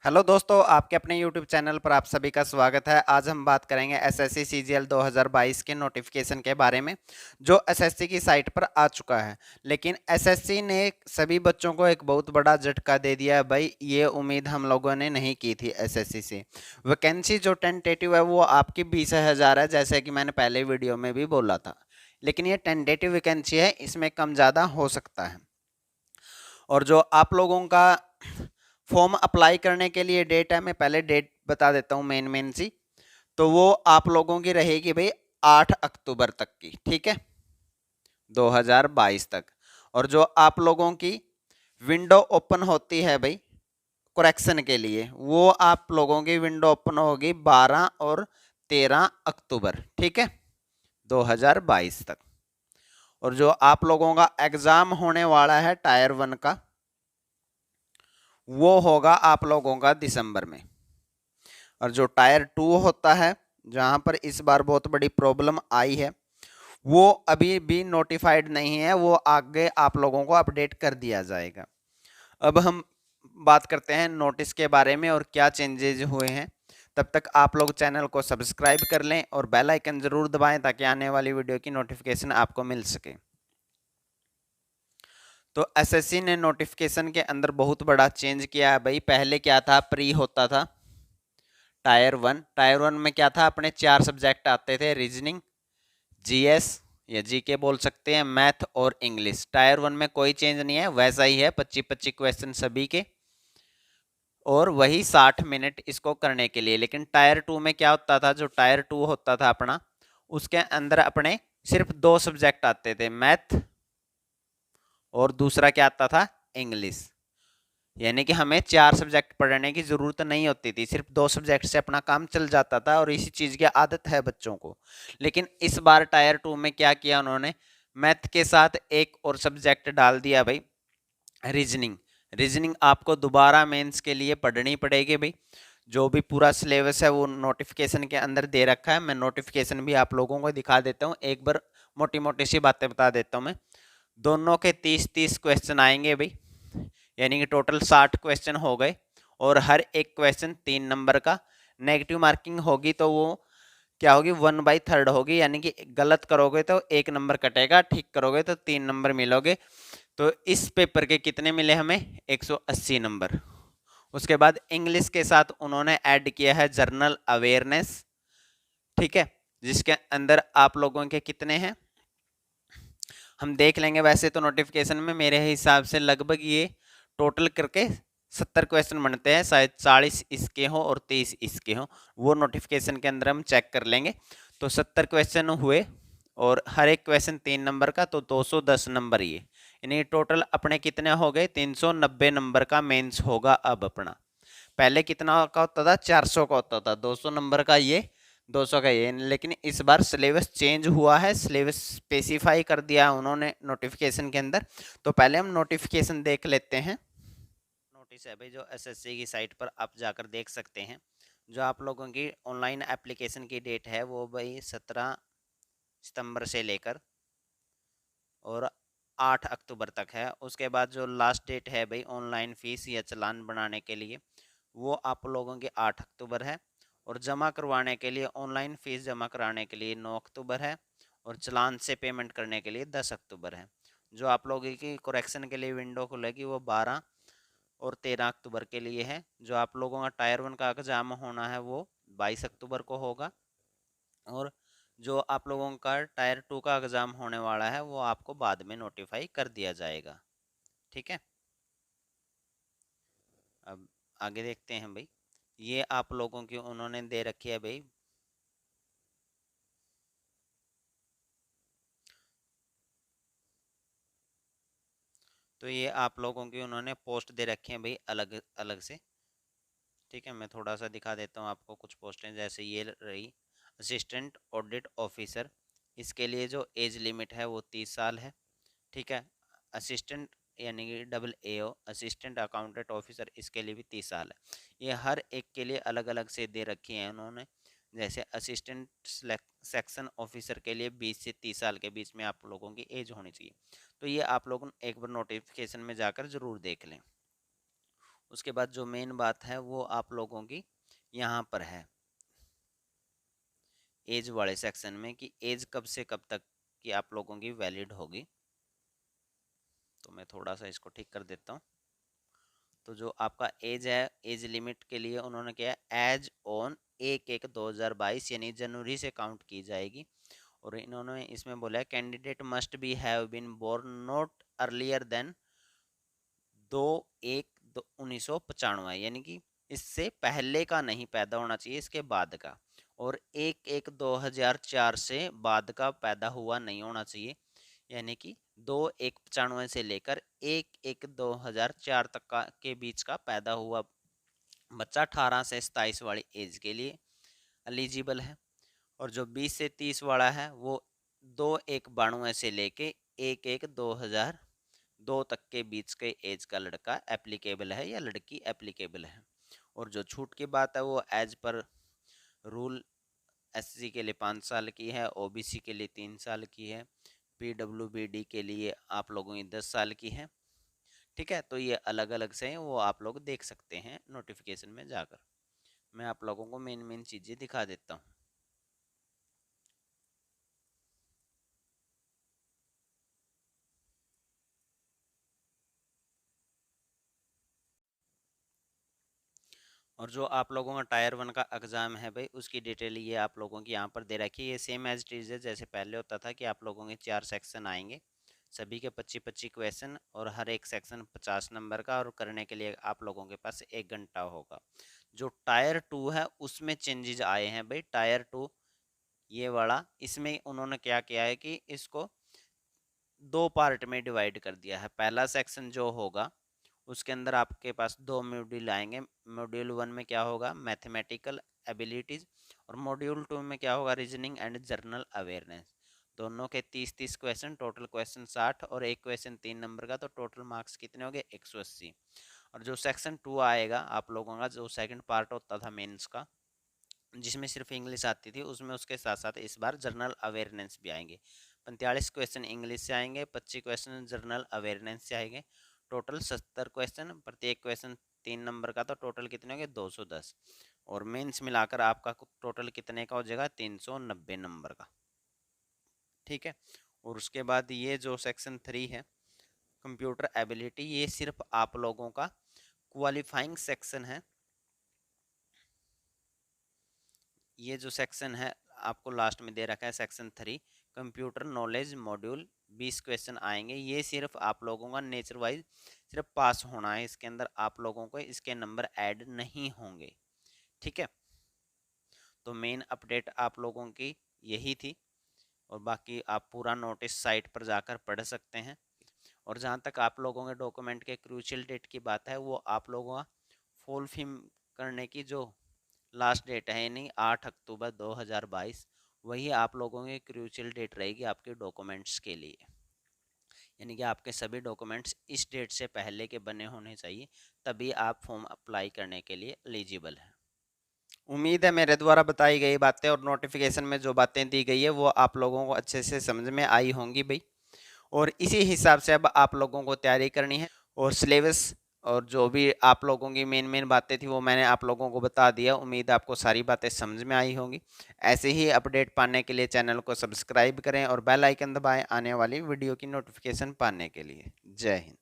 Hello दोस्तों, आपके अपने YouTube चैनल पर आप सभी का स्वागत है। आज हम बात करेंगे एसएससी सीजीएल 2022 के नोटिफिकेशन के बारे में, जो एसएससी की साइट पर आ चुका है। लेकिन एसएससी ने सभी बच्चों को एक बहुत बड़ा झटका दे दिया है। भाई, ये उम्मीद हम लोगों ने नहीं की थी एसएससी से। वैकेंसी जो टेंटेटिव है वो आपकी 20,000 है, जैसे कि मैंने पहले वीडियो में भी बोला था। लेकिन ये टेंटेटिव वैकेंसी है, इसमें कम ज़्यादा हो सकता है। और जो आप लोगों का फॉर्म अप्लाई करने के लिए डेट है, मैं पहले डेट बता देता हूँ मेन सी। तो वो आप लोगों की रहेगी भाई 8 अक्टूबर तक की, ठीक है, 2022 तक। और जो आप लोगों की विंडो ओपन होती है भाई करेक्शन के लिए, वो आप लोगों की विंडो ओपन होगी 12 और 13 अक्टूबर, ठीक है, 2022 तक। और जो आप लोगों का एग्जाम होने वाला है टायर 1 का, वो होगा आप लोगों का दिसंबर में। और जो टायर 2 होता है, जहां पर इस बार बहुत बड़ी प्रॉब्लम आई है, वो अभी भी नोटिफाइड नहीं है। वो आगे आप लोगों को अपडेट कर दिया जाएगा। अब हम बात करते हैं नोटिस के बारे में और क्या चेंजेज हुए हैं। तब तक आप लोग चैनल को सब्सक्राइब कर लें और बेल आइकन जरूर दबाएं, ताकि आने वाली वीडियो की नोटिफिकेशन आपको मिल सके। तो एसएससी ने नोटिफिकेशन के अंदर बहुत बड़ा चेंज किया है भाई। पहले क्या था, प्री होता था टायर 1 में क्या था, अपने 4 सब्जेक्ट आते थे, रीजनिंग, जीएस या जीके बोल सकते हैं, मैथ और इंग्लिश। टायर 1 में कोई चेंज नहीं है, वैसा ही है, 25-25 क्वेश्चन सभी के, और वही 60 मिनट इसको करने के लिए। लेकिन टायर 2 में क्या होता था, जो टायर 2 होता था अपना, उसके अंदर अपने सिर्फ 2 सब्जेक्ट आते थे, मैथ और दूसरा क्या आता था, इंग्लिश। यानी कि हमें 4 सब्जेक्ट पढ़ने की जरूरत नहीं होती थी, सिर्फ 2 सब्जेक्ट से अपना काम चल जाता था, और इसी चीज की आदत है बच्चों को। लेकिन इस बार टायर 2 में क्या किया उन्होंने, मैथ के साथ एक और सब्जेक्ट डाल दिया भाई, रीजनिंग। रीजनिंग आपको दोबारा मेंस के लिए पढ़नी पड़ेगी भाई। जो भी पूरा सिलेबस है वो नोटिफिकेशन के अंदर दे रखा है। मैं नोटिफिकेशन भी आप लोगों को दिखा देता हूँ, एक बार मोटी मोटी सी बातें बता देता हूँ मैं। दोनों के 30-30 क्वेश्चन आएंगे भाई, यानी कि टोटल 60 क्वेश्चन हो गए, और हर एक क्वेश्चन 3 नंबर का। नेगेटिव मार्किंग होगी तो वो क्या होगी, 1/3 होगी, यानी कि गलत करोगे तो 1 नंबर कटेगा, ठीक करोगे तो 3 नंबर मिलोगे। तो इस पेपर के कितने मिले हमें, 180 नंबर। उसके बाद इंग्लिश के साथ उन्होंने ऐड किया है जर्नल अवेयरनेस, ठीक है, जिसके अंदर आप लोगों के कितने हैं हम देख लेंगे। वैसे तो नोटिफिकेशन में मेरे हिसाब से लगभग ये टोटल करके 70 क्वेश्चन बनते हैं, शायद 40 इसके हो और 23 इसके हो, वो नोटिफिकेशन के अंदर हम चेक कर लेंगे। तो 70 क्वेश्चन हुए, और हर एक क्वेश्चन 3 नंबर का, तो 210 नंबर ये, यानी टोटल अपने कितने हो गए, 390 नंबर का मेंस होगा अब अपना। पहले कितना का होता था, 400 का होता था, 200 नंबर का ये, 200 का ये। लेकिन इस बार सिलेबस चेंज हुआ है, सिलेबस स्पेसिफाई कर दिया उन्होंने नोटिफिकेशन के अंदर। तो पहले हम नोटिफिकेशन देख लेते हैं। नोटिस है भाई, जो एसएससी की साइट पर आप जाकर देख सकते हैं। जो आप लोगों की ऑनलाइन एप्लीकेशन की डेट है वो भाई 17 सितंबर से लेकर और 8 अक्टूबर तक है। उसके बाद जो लास्ट डेट है भाई ऑनलाइन फीस या चालान बनाने के लिए, वो आप लोगों की 8 अक्टूबर है। और जमा करवाने के लिए, ऑनलाइन फीस जमा कराने के लिए 9 अक्टूबर है, और चालान से पेमेंट करने के लिए 10 अक्टूबर है। जो आप लोगों की करेक्शन के लिए विंडो खुलेगी वो 12 और 13 अक्टूबर के लिए है। जो आप लोगों का टायर 1 का एग्जाम होना है वो 22 अक्टूबर को होगा। और जो आप लोगों का टायर 2 का एग्ज़ाम होने वाला है वो आपको बाद में नोटिफाई कर दिया जाएगा, ठीक है। अब आगे देखते हैं भाई, ये आप लोगों की उन्होंने दे रखी है भाई। तो ये आप लोगों की उन्होंने पोस्ट दे रखे हैं भाई, अलग अलग से, ठीक है। मैं थोड़ा सा दिखा देता हूँ आपको कुछ पोस्टें, जैसे ये रही असिस्टेंट ऑडिट ऑफिसर। इसके लिए जो एज लिमिट है वो 30 साल है, ठीक है। असिस्टेंट यानी कि AA असिस्टेंट अकाउंटेंट ऑफिसर, इसके लिए भी 30 साल है। ये हर एक के लिए अलग अलग से दे रखी है उन्होंने। जैसे असिस्टेंट सेक्शन ऑफिसर के लिए 20 से 30 साल के बीच में आप लोगों की एज होनी चाहिए। तो ये आप लोग एक बार नोटिफिकेशन में जाकर जरूर देख लें। उसके बाद जो मेन बात है वो आप लोगों की यहाँ पर है एज वाले सेक्शन में कि एज कब से कब तक की आप लोगों की वैलिड होगी। तो मैं थोड़ा सा इसको ठीक कर देता हूँ। तो जो आपका एज है, एज लिमिट के लिए उन्होंने किया एज ऑन 1/1/2022 यानी जनवरी से काउंट की जाएगी। और इन्होंने इसमें बोला है candidate must be have been born not earlier than 2/1/1995 यानी कि इससे पहले का नहीं पैदा होना चाहिए, इसके बाद का। और 1/1/2004 से बाद का पैदा हुआ नहीं होना चाहिए, यानी कि 2/1/95 से लेकर 1/1/2004 तक का के बीच का पैदा हुआ बच्चा 18 से 27 वाली एज के लिए एलिजिबल है। और जो 20 से 30 वाला है वो 2/1/92 से लेके 1/1/2002 तक के बीच के एज का लड़का एप्लीकेबल है या लड़की एप्लीकेबल है। और जो छूट की बात है वो एज पर रूल एससी के लिए 5 साल की है, ओबीसी के लिए 3 साल की है, पीडब्ल्यूबीडी के लिए आप लोगों की 10 साल की है। ठीक है, तो ये अलग अलग से हैं, वो आप लोग देख सकते हैं नोटिफिकेशन में जाकर। मैं आप लोगों को मेन मेन चीज़ें दिखा देता हूँ। और जो आप लोगों का टायर 1 का एग्ज़ाम है भाई, उसकी डिटेल ये आप लोगों की यहाँ पर दे रखी है। ये सेम एज इट इज़ है जैसे पहले होता था कि आप लोगों के 4 सेक्शन आएंगे, सभी के 25-25 क्वेश्चन और हर एक सेक्शन 50 नंबर का, और करने के लिए आप लोगों के पास 1 घंटा होगा। जो टायर 2 है उसमें चेंजेज आए हैं भाई। टायर 2 ये वाला, इसमें उन्होंने क्या किया है कि इसको 2 पार्ट में डिवाइड कर दिया है। पहला सेक्शन जो होगा उसके अंदर आपके पास 2 मॉड्यूल आएंगे। मॉड्यूल 1 में क्या होगा, मैथमेटिकल एबिलिटीज, और मॉड्यूल 2 में क्या होगा, रीजनिंग एंड जनरल अवेयरनेस। दोनों के 30-30 क्वेश्चन, टोटल क्वेश्चन 60 और एक क्वेश्चन 3 नंबर का, तो टोटल मार्क्स कितने हो गए, 180। और जो सेक्शन 2 आएगा आप लोगों का, जो सेकंड पार्ट होता था मेंस का जिसमें सिर्फ इंग्लिश आती थी, उसमें उसके साथ साथ इस बार जनरल अवेयरनेस भी आएंगे। 45 क्वेश्चन इंग्लिश से आएंगे, 25 क्वेश्चन जनरल अवेयरनेस से आएंगे, टोटल 70 क्वेश्चन, प्रत्येक क्वेश्चन 3 नंबर का, तो टोटल कितने होंगे, 210। और मेंस मिलाकर आपका टोटल कितने का हो जाएगा, 390 नंबर का। ठीक है। और उसके बाद ये जो सेक्शन 3 है कंप्यूटर एबिलिटी, ये सिर्फ आप लोगों का क्वालिफाइंग सेक्शन है। ये जो सेक्शन है आपको लास्ट में दे रखा है section 3 computer knowledge module, 20 question आएंगे। ये सिर्फ आप लोगों का नेचर वाइज सिर्फ पास होना है, इसके अंदर आप लोगों को इसके नंबर ऐड नहीं होंगे। ठीक है, तो मेन अपडेट आप लोगों की यही थी, और बाकी आप पूरा नोटिस साइट पर जाकर पढ़ सकते हैं। और जहाँ तक आप लोगों के डॉक्यूमेंट के क्रूशियल डेट की बात है, वो आप लोगों का फुल फिल करने की जो लास्ट डेट है यानी 8 अक्टूबर 2022, वही आप लोगों की क्रूशियल डेट रहेगी आपके डॉक्यूमेंट्स के लिए। यानी कि आपके सभी डॉक्यूमेंट्स इस डेट से पहले के बने होने चाहिए, तभी आप फॉर्म अप्लाई करने के लिए एलिजिबल है। उम्मीद है मेरे द्वारा बताई गई बातें और नोटिफिकेशन में जो बातें दी गई है वो आप लोगों को अच्छे से समझ में आई होंगी भाई। और इसी हिसाब से अब आप लोगों को तैयारी करनी है, और सिलेबस और जो भी आप लोगों की मेन मेन बातें थी वो मैंने आप लोगों को बता दिया। उम्मीद आपको सारी बातें समझ में आई होंगी। ऐसे ही अपडेट पाने के लिए चैनल को सब्सक्राइब करें और बेल आइकन दबाएं आने वाली वीडियो की नोटिफिकेशन पाने के लिए। जय हिंद।